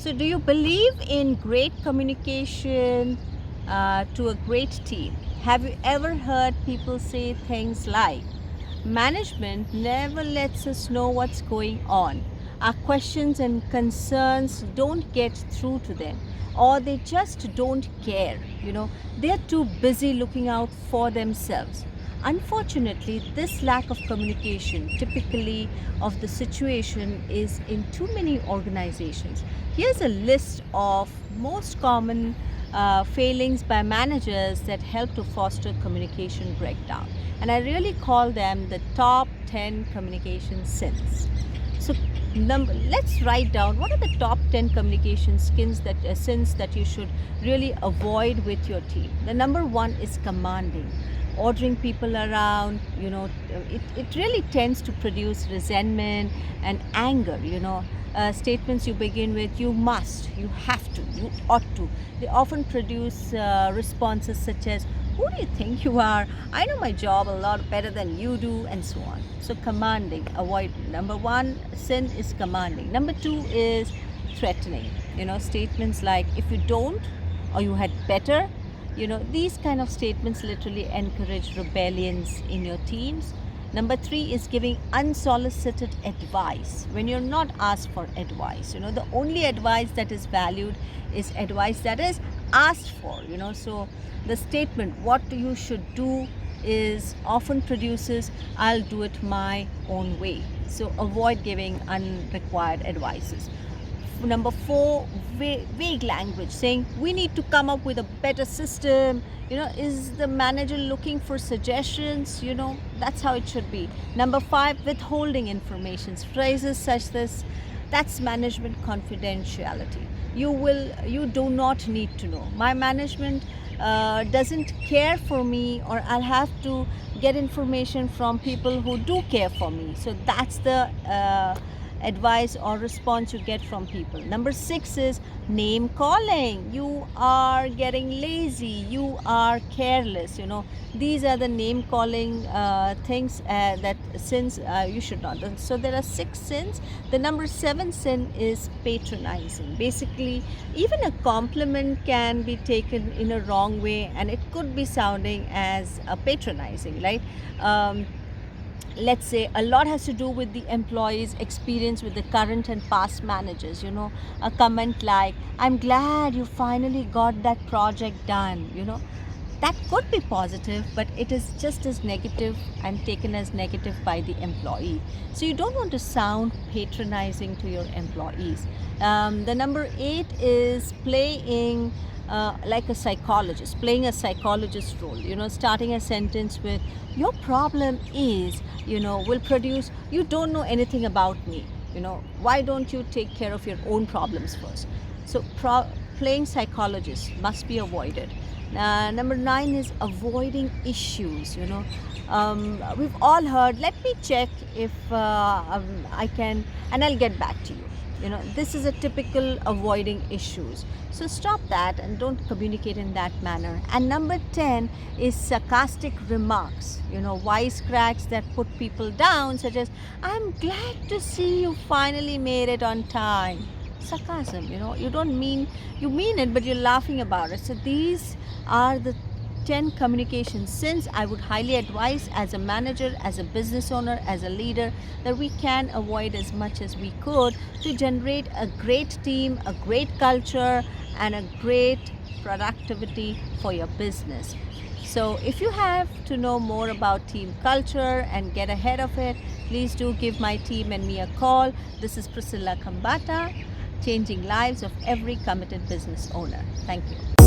So, do you believe in great communication to a great team? Have you ever heard people say things like, management never lets us know what's going on. Our questions and concerns don't get through to them, or they just don't care. They're too busy looking out for themselves. Unfortunately, this lack of communication, typically of the situation, is in too many organizations. Here's a list of most common failings by managers that help to foster communication breakdown. And I really call them the top 10 communication sins. So, let's write down what are the top 10 communication sins that you should really avoid with your team. The number one is commanding, ordering people around. It really tends to produce resentment and anger. Statements you begin with, you must, you have to, you ought to, they often produce responses such as, who do you think you are? I know my job a lot better than you do, and so on. So, commanding, avoid. Number one sin is commanding. Number two is threatening. Statements like, if you don't, or you had better. These kind of statements literally encourage rebellions in your teams. Number three is giving unsolicited advice when you're not asked for advice. The only advice that is valued is advice that is asked for. So the statement, what you should do, is often produces, I'll do it my own way. So avoid giving unrequired advices. Number four, vague language, saying we need to come up with a better system. Is the manager looking for suggestions? That's how it should be. Number five, withholding information, phrases such as, that's management confidentiality. You do not need to know. My management doesn't care for me, or I'll have to get information from people who do care for me. So that's the advice or response you get from people. Number six is name calling. You are getting lazy, you are careless. These are the name calling things that sins you should not. So there are six sins. The number seven sin is patronizing. Basically, even a compliment can be taken in a wrong way, and it could be sounding as patronizing, right? Let's say a lot has to do with the employee's experience with the current and past managers. A comment like, I'm glad you finally got that project done. That could be positive, but it is just as negative and taken as negative by the employee. So you don't want to sound patronizing to your employees. The number eight is playing like a psychologist, playing a psychologist role. Starting a sentence with, your problem is, will produce, you don't know anything about me. Why don't you take care of your own problems first? So playing psychologist must be avoided. Number nine is avoiding issues. We've all heard, let me check if I can, and I'll get back to you. This is a typical avoiding issues. So stop that and don't communicate in that manner. And number 10 is sarcastic remarks, wisecracks that put people down, such as, I'm glad to see you finally made it on time. Sarcasm, you don't mean, you mean it, but you're laughing about it. So these are the 10 communication sins I would highly advise as a manager, as a business owner, as a leader, that we can avoid as much as we could to generate a great team, a great culture, and a great productivity for your business. So if you have to know more about team culture and get ahead of it, please do give my team and me a call. This is Priscilla Kambata, changing lives of every committed business owner. Thank you.